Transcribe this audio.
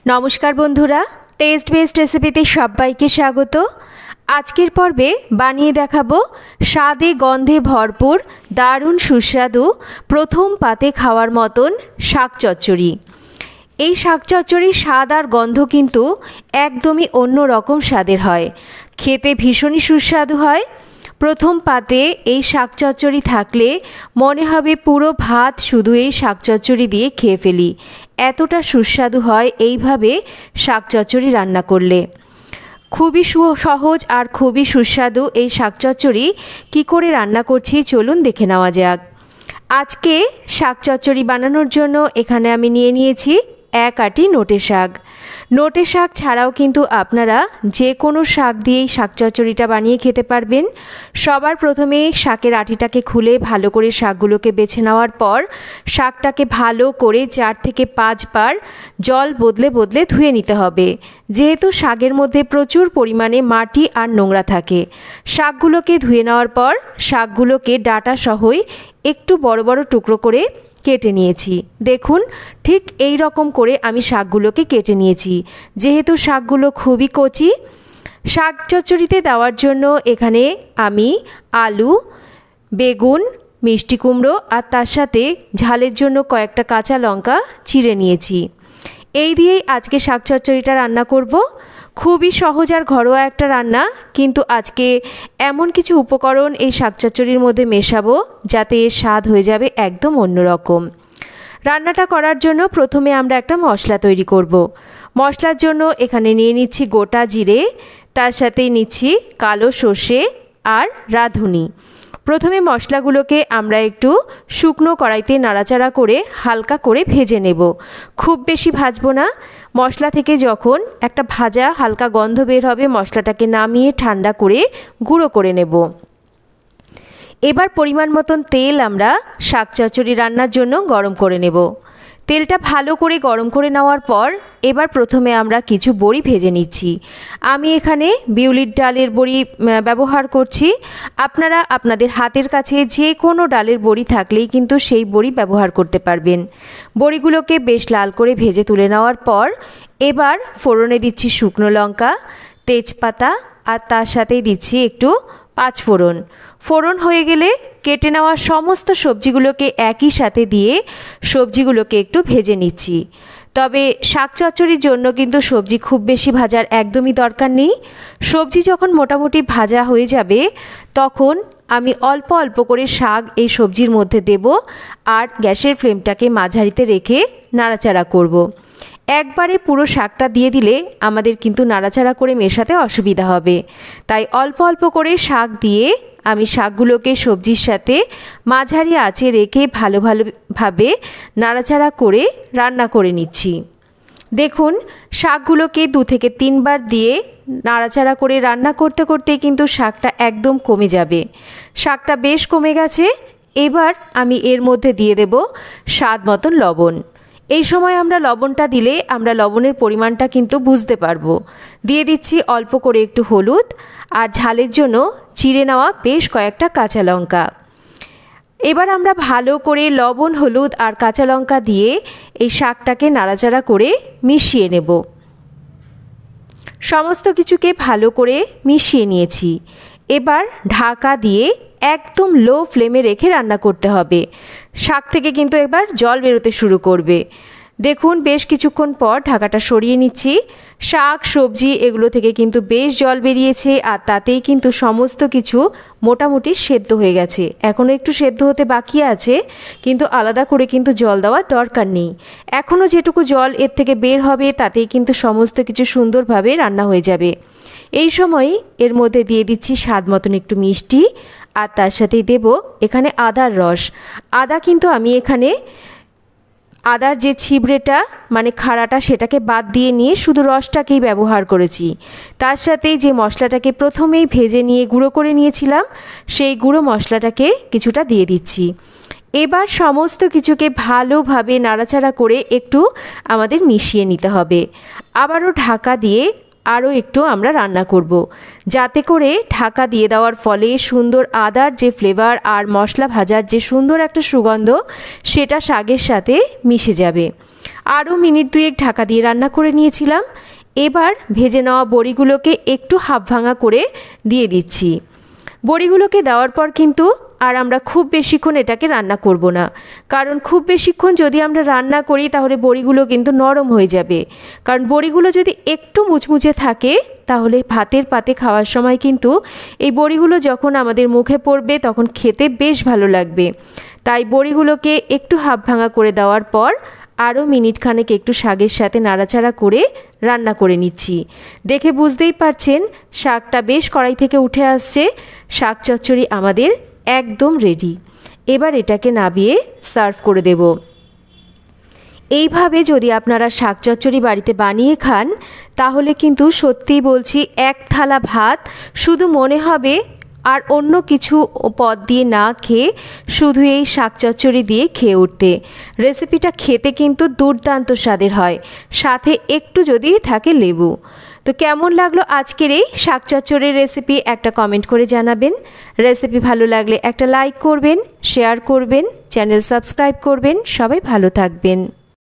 নমস্কার বন্ধুরা, test best রেসিপিতে সবাইকে স্বাগত। আজকের পর্বে বানিয়ে দেখাবো স্বাদে গন্ধে ভরপুর দারুণ সুস্বাদু প্রথম পাতে খাওয়ার মতন শাক চচ্চড়ি। এই শাক চচ্চড়ির স্বাদ আর গন্ধ কিন্তু একদমই অন্য রকম স্বাদের হয়, খেতে ভীষণই সুস্বাদু হয়। প্রথম পাতে এই শাক চচ্চড়ি থাকলে মনে হবে পুরো ভাত শুধু এই শাক চচ্চড়ি দিয়ে খেয়ে ফেলি, এতটা সুস্বাদু হয় এইভাবে শাক চচ্চড়ি রান্না করলে। খুবই সহজ আর খুবই সুস্বাদু এই শাক চচ্চড়ি কী করে রান্না করছি চলুন দেখে নেওয়া যাক। আজকে শাক চচ্চড়ি বানানোর জন্য এখানে আমি নিয়ে নিয়েছি এক আঁটি নোটে শাক। নোটে শাক ছাড়াও কিন্তু আপনারা যে কোনো শাক দিয়েই শাক চচ্চড়িটা বানিয়ে খেতে পারবেন। সবার প্রথমে শাকের আঁটিটাকে খুলে ভালো করে শাকগুলোকে বেছে নেওয়ার পর শাকটাকে ভালো করে 4 থেকে 5 বার জল বদলে বদলে ধুয়ে নিতে হবে, যেহেতু শাকের মধ্যে প্রচুর পরিমাণে মাটি আর নোংরা থাকে। শাকগুলোকে ধুয়ে নেওয়ার পর শাকগুলোকে ডাঁটা সহই একটু বড় বড় টুকরো করে কেটে নিয়েছি। দেখুন ঠিক এই রকম করে আমি শাকগুলোকে কেটে নিয়েছি, যেহেতু শাকগুলো খুবই কচি। শাক চচ্চড়িতে দেওয়ার জন্য এখানে আমি আলু, বেগুন, মিষ্টি কুমড়ো আর তার সাথে ঝালের জন্য কয়েকটা কাঁচা লঙ্কা চিড়ে নিয়েছি। এই দিয়েই আজকে শাক চচ্চড়িটা রান্না করব। খুবই সহজ আর ঘরোয়া একটা রান্না, কিন্তু আজকে এমন কিছু উপকরণ এই শাক চচ্চড়ির মধ্যে মেশাবো যাতে এর স্বাদ হয়ে যাবে একদম অন্যরকম। রান্নাটা করার জন্য প্রথমে আমরা একটা মশলা তৈরি করব। মশলার জন্য এখানে নিয়ে নিচ্ছি গোটা জিরে, তার সাথেই নিচ্ছি কালো সর্ষে আর রাঁধুনি। প্রথমে মশলাগুলোকে আমরা একটু শুকনো কড়াইতে নাড়াচাড়া করে হালকা করে ভেজে নেব, খুব বেশি ভাজবো না। মশলা থেকে যখন একটা ভাজা হালকা গন্ধ বের হবে মশলাটাকে নামিয়ে ঠান্ডা করে গুঁড়ো করে নেব। এবার পরিমাণ মতন তেল আমরা শাক চচ্চড়ি রান্নার জন্য গরম করে নেব। তেলটা ভালো করে গরম করে নেওয়ার পর এবার প্রথমে আমরা কিছু বড়ি ভেজে নিচ্ছি। আমি এখানে বিউলির ডালের বড়ি ব্যবহার করছি। আপনারা আপনাদের হাতের কাছে যে কোনো ডালের বড়ি থাকলেই কিন্তু সেই বড়ি ব্যবহার করতে পারবেন। বড়িগুলোকে বেশ লাল করে ভেজে তুলে নেওয়ার পর এবার ফোড়নে দিচ্ছি শুকনো লঙ্কা, তেজপাতা আর তার সাথেই দিচ্ছি একটু 5 ফোড়ন। ফোড়ন হয়ে গেলে কেটে নেওয়া সমস্ত সবজিগুলোকে একই সাথে দিয়ে সবজিগুলোকে একটু ভেজে নিচ্ছি। তবে শাক চচ্চড়ির জন্য কিন্তু সবজি খুব বেশি ভাজার একদমই দরকার নেই। সবজি যখন মোটামুটি ভাজা হয়ে যাবে তখন আমি অল্প অল্প করে শাক এই সবজির মধ্যে দেব আর গ্যাসের ফ্লেমটাকে মাঝারিতে রেখে নাড়াচাড়া করব। একবারে পুরো শাকটা দিয়ে দিলে আমাদের কিন্তু নাড়াচাড়া করে মেশাতে অসুবিধা হবে, তাই অল্প অল্প করে শাক দিয়ে আমি শাকগুলোকে সবজির সাথে মাঝারি আঁচে রেখে ভালোভাবে নাড়াচাড়া করে রান্না করে নিচ্ছি। দেখুন শাকগুলোকে 2 থেকে 3 বার দিয়ে নাড়াচাড়া করে রান্না করতে করতে কিন্তু শাকটা একদম কমে যাবে। শাকটা বেশ কমে গেছে। এবার আমি এর মধ্যে দিয়ে দেব স্বাদ মতন লবণ। এই সময় আমরা লবণটা দিলে আমরা লবণের পরিমাণটা কিন্তু বুঝতে পারবো। দিয়ে দিচ্ছি অল্প করে একটু হলুদ আর ঝালের জন্য চিড়ে নেওয়া বেশ কয়েকটা কাঁচা লঙ্কা। এবার আমরা ভালো করে লবণ, হলুদ আর কাঁচা লঙ্কা দিয়ে এই শাকটাকে নাড়াচাড়া করে মিশিয়ে নেব। সমস্ত কিছুকে ভালো করে মিশিয়ে নিয়েছি। এবার ঢাকা দিয়ে একদম লো ফ্লেমে রেখে রান্না করতে হবে। শাক থেকে কিন্তু এবার জল বেরোতে শুরু করবে। দেখুন বেশ কিছুক্ষণ পর ঢাকাটা সরিয়ে নিচ্ছি। শাক সবজি এগুলো থেকে কিন্তু বেশ জল বেরিয়েছে আর তাতেই কিন্তু সমস্ত কিছু মোটামুটি সেদ্ধ হয়ে গেছে। এখনও একটু সেদ্ধ হতে বাকি আছে, কিন্তু আলাদা করে কিন্তু জল দেওয়ার দরকার নেই। এখনও যেটুকু জল এর থেকে বের হবে তাতেই কিন্তু সমস্ত কিছু সুন্দরভাবে রান্না হয়ে যাবে। এই সময় এর মধ্যে দিয়ে দিচ্ছি স্বাদ মতন একটু মিষ্টি আর তার সাথেই দেব এখানে আদার রস। আদা কিন্তু আমি এখানে আদার যে ছিবড়েটা মানে খাড়াটা সেটাকে বাদ দিয়ে নিয়ে শুধু রসটাকেই ব্যবহার করেছি। তার সাথেই যে মশলাটাকে প্রথমেই ভেজে নিয়ে গুঁড়ো করে নিয়েছিলাম সেই গুঁড়ো মশলাটাকে কিছুটা দিয়ে দিচ্ছি। এবার সমস্ত কিছুকে ভালোভাবে নাড়াচাড়া করে একটু আমাদের মিশিয়ে নিতে হবে। আবারও ঢাকা দিয়ে আরও একটু আমরা রান্না করব, যাতে করে ঢাকা দিয়ে দেওয়ার ফলে সুন্দর আদার যে ফ্লেভার আর মশলা ভাজার যে সুন্দর একটা সুগন্ধ সেটা শাকের সাথে মিশে যাবে। আরও মিনিট 2 ঢাকা দিয়ে রান্না করে নিয়েছিলাম। এবার ভেজে নেওয়া বড়িগুলোকে একটু হাফ ভাঙা করে দিয়ে দিচ্ছি। বড়িগুলোকে দেওয়ার পর কিন্তু আর আমরা খুব বেশিক্ষণ এটাকে রান্না করব না, কারণ খুব বেশিক্ষণ যদি আমরা রান্না করি তাহলে বড়িগুলো কিন্তু নরম হয়ে যাবে। কারণ বড়িগুলো যদি একটু মুচমুচে থাকে তাহলে ভাতের পাতে খাওয়ার সময় কিন্তু এই বড়িগুলো যখন আমাদের মুখে পড়বে তখন খেতে বেশ ভালো লাগবে। তাই বড়িগুলোকে একটু হাফ ভাঙা করে দেওয়ার পর আরও মিনিট খানেক একটু শাকের সাথে নাড়াচাড়া করে রান্না করে নিচ্ছি। দেখে বুঝতেই পারছেন শাকটা বেশ কড়াই থেকে উঠে আসছে। শাক চচ্চড়ি আমাদের একদম রেডি। এবার এটাকে নামিয়ে সার্ভ করে দেব। এইভাবে যদি আপনারা শাক চচ্চড়ি বাড়িতে বানিয়ে খান তাহলে কিন্তু সত্যিই বলছি এক থালা ভাত শুধু মনে হবে আর অন্য কিছু পদ দিয়ে না খেয়ে শুধু এই শাক চচ্চড়ি দিয়ে খেয়ে উঠতে। রেসিপিটা খেতে কিন্তু দুর্দান্ত স্বাদের হয়, সাথে একটু যদি থাকে লেবু। তো কেমন লাগলো আজকের এই শাক চচ্চড়ির রেসিপি একটা কমেন্ট করে জানাবেন। রেসিপি ভালো লাগলে একটা লাইক করবেন, শেয়ার করবেন, চ্যানেল সাবস্ক্রাইব করবেন। সবাই ভালো থাকবেন।